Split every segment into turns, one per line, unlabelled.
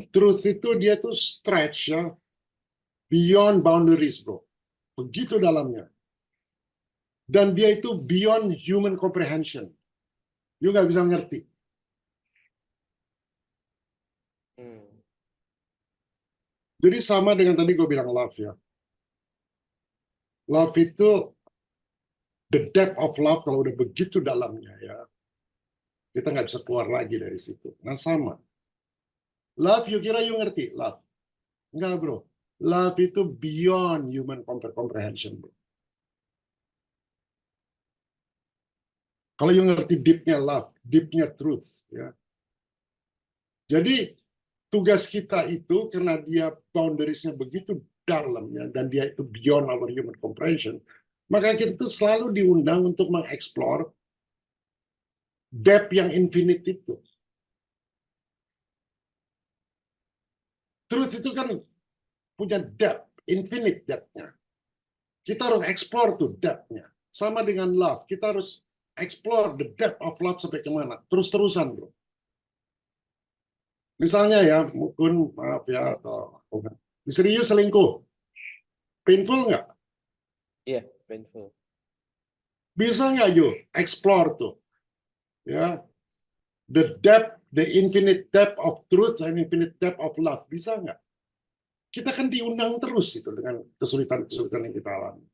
Truth itu dia tuh stretch ya, beyond boundaries bro. Begitu dalamnya. Dan dia itu beyond human comprehension. You nggak bisa ngerti. Jadi sama dengan tadi gue bilang love ya. Love itu, the depth of love kalau udah begitu dalamnya ya, kita nggak bisa keluar lagi dari situ. Nah sama. Love, you kira you ngerti? Love. Enggak bro. Love itu beyond human comprehension bro. Kalau you ngerti deepnya love, deepnya truth ya. Jadi tugas kita itu karena dia boundariesnya begitu dalam ya, dan dia itu beyond our human comprehension, maka kita itu selalu diundang untuk mengeksplor depth yang infinite itu. Truth itu kan punya depth, infinite depth-nya. Kita harus explore tuh depth-nya. Sama dengan love, kita harus explore the depth of love sampai kemana. Terus-terusan bro. Misalnya ya, mungkin maaf ya, atau istri you selingkuh. Painful nggak?
Iya, painful.
Bisa nggak you explore tuh? Ya, the depth, the infinite depth of truth and infinite depth of love. Bisa nggak? Kita kan diundang terus itu dengan kesulitan-kesulitan yang kita alami.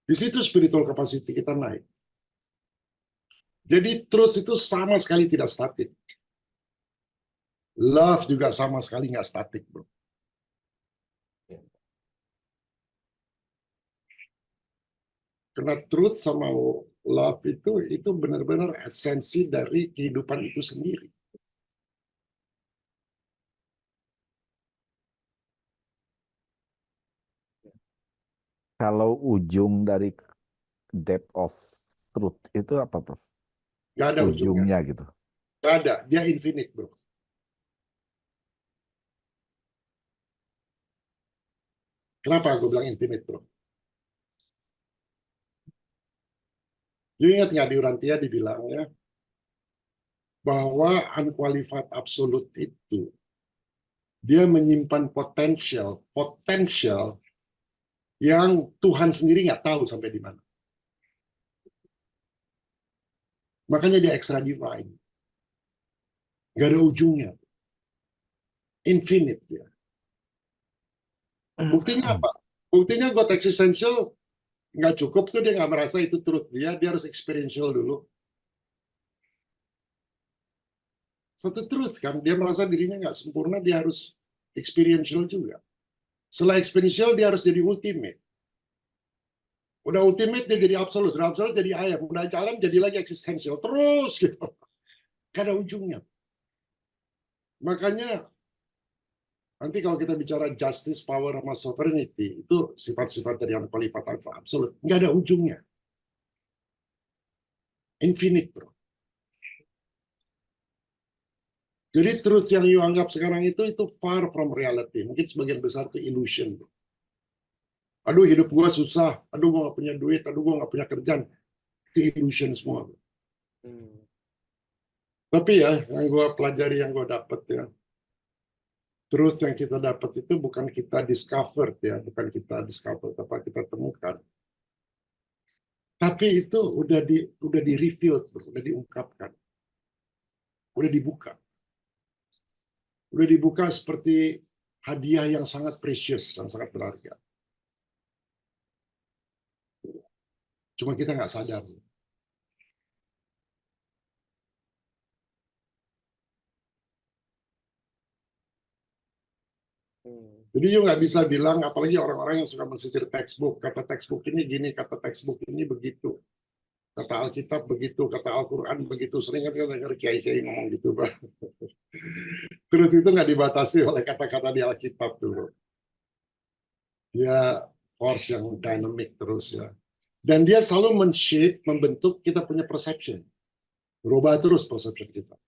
Di situ spiritual capacity kita naik. Jadi truth itu sama sekali tidak statik. Love juga sama sekali nggak statik, bro. Karena truth sama love itu benar-benar esensi dari kehidupan itu sendiri.
Kalau ujung dari depth of truth itu apa, Prof?
Nggak ada ujungnya.
Ujungnya gitu.
Nggak ada, dia infinite, bro. Kenapa aku bilang infinite, bro? Lu ingat nggak di Urantia dibilangnya bahwa unqualified absolute itu dia menyimpan potensial yang Tuhan sendiri nggak tahu sampai di mana. Makanya dia extra divine. Nggak ada ujungnya. Infinite dia. Buktinya apa? Buktinya God existential nggak cukup tuh, dia nggak merasa itu truth dia harus experiential dulu. Satu truth kan, dia merasa dirinya nggak sempurna, dia harus experiential juga. Setelah experiential dia harus jadi ultimate. Udah ultimate dia jadi absolute, udah absolute jadi ayam, udah jalan jadi lagi existential, terus gitu. Gak ada ujungnya. Makanya nanti kalau kita bicara justice, power, sama sovereignty, itu sifat-sifat dari yang qualified absolute. Nggak ada ujungnya. Infinite, bro. Jadi truth yang you anggap sekarang itu far from reality. Mungkin sebagian besar itu illusion, bro. Aduh, hidup gua susah. Aduh, gua nggak punya duit. Aduh, gua nggak punya kerjaan. Itu illusion semua, bro. Tapi ya, yang gua pelajari, yang gua dapet ya, truth yang kita dapat itu bukan kita discovered ya, bukan kita discover apa kita temukan. Tapi itu udah di revealed, udah diungkapkan. Udah dibuka. Udah dibuka seperti hadiah yang sangat precious, yang sangat berharga. Cuma kita nggak sadar. Jadi you nggak bisa bilang, apalagi orang-orang yang suka mensicir textbook, kata textbook ini gini, kata textbook ini begitu. Kata Alkitab begitu, kata Al-Quran begitu. Sering kan kita dengar kiai-kiai ngomong gitu, Pak. Terus itu nggak dibatasi oleh kata-kata di Alkitab tuh. Dia force yang dynamic terus ya. Dan dia selalu men-shape, membentuk kita punya perception. Berubah terus perception kita.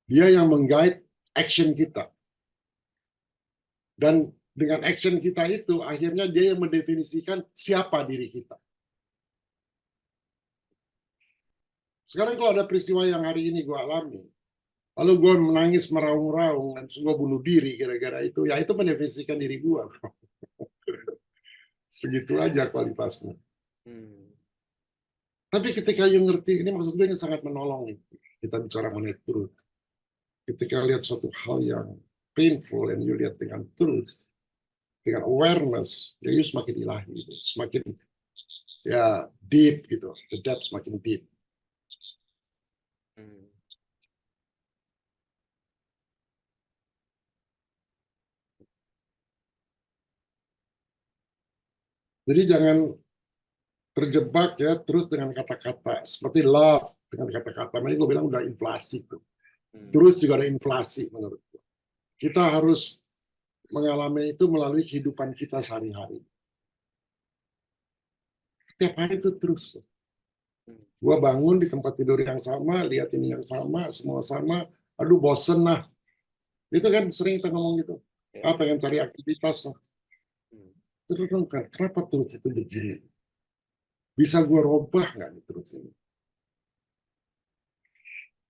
Dia yang meng-guide action kita. Dan dengan action kita itu, akhirnya dia yang mendefinisikan siapa diri kita. Sekarang kalau ada peristiwa yang hari ini gue alami, Lalu gue menangis meraung-raung dan gue bunuh diri gara-gara itu. Ya itu mendefinisikan diri gue. Segitu aja kualitasnya.
Hmm.
Tapi ketika you ngerti, ini maksud gue ini sangat menolong nih. Kita bicara mengenai truth. Ketika lihat suatu hal yang painful and you lihat dengan truth, dengan awareness, ya you semakin ilahi, gitu. Semakin ya deep gitu, the depth semakin deep.
Hmm.
Jadi jangan terjebak ya terus dengan kata-kata seperti love dengan kata-kata. Makanya gue bilang udah inflasi tuh.
Hmm.
Terus juga ada inflasi menurut gue. Kita harus mengalami itu melalui kehidupan kita sehari-hari. Setiap hari itu terus. Gua bangun di tempat tidur yang sama, lihat ini yang sama, semua sama. Aduh bosen lah. Itu kan sering kita ngomong gitu.
Ya.
Pengen cari aktivitas lah.
Hmm.
Terus dong, kenapa terus itu begini? Bisa gua robah nggak nih terus ini?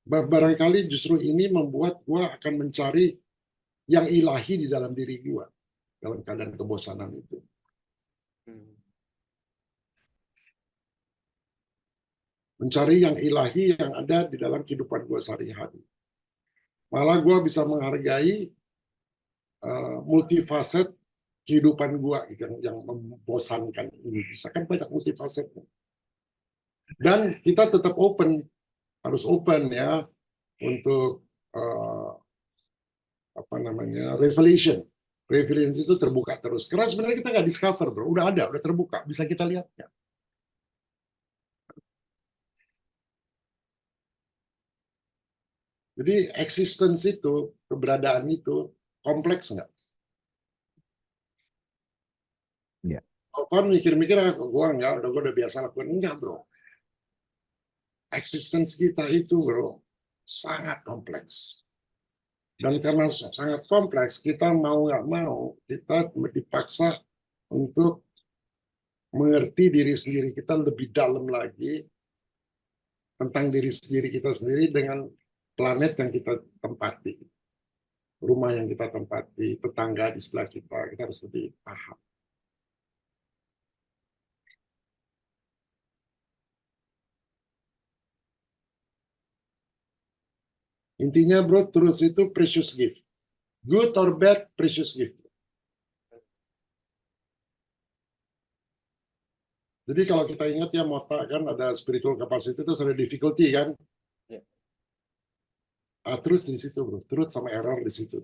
Barangkali justru ini membuat gua akan mencari yang ilahi di dalam diri gua dalam keadaan kebosanan itu.
Hmm.
Mencari yang ilahi yang ada di dalam kehidupan gua sehari-hari. Malah gua bisa menghargai multifaset kehidupan gua yang membosankan ini. Bisa kan banyak multifasetnya. Dan kita tetap open, harus open ya untuk apa namanya revelation. Revelation itu terbuka terus. Karena sebenarnya kita nggak discover, bro. Udah ada, udah terbuka, bisa kita lihat ya. Jadi existence itu, keberadaan itu kompleks nggak?
Iya.
Kalau kan mikir-mikir, gua nggak, gua udah biasa lakukan. Enggak, bro. Existence kita itu, bro, sangat kompleks. Dan karena sangat kompleks, kita mau nggak mau, kita dipaksa untuk mengerti diri sendiri kita lebih dalam lagi tentang diri sendiri kita sendiri dengan planet yang kita tempati, rumah yang kita tempati, tetangga di sebelah kita harus lebih paham. Intinya bro, terus itu precious gift. Good or bad, precious gift. Jadi kalau kita ingat ya Mota kan ada spiritual capacity itu ada difficulty kan.
Ya.
Terus di situ bro, terus sama error di situ.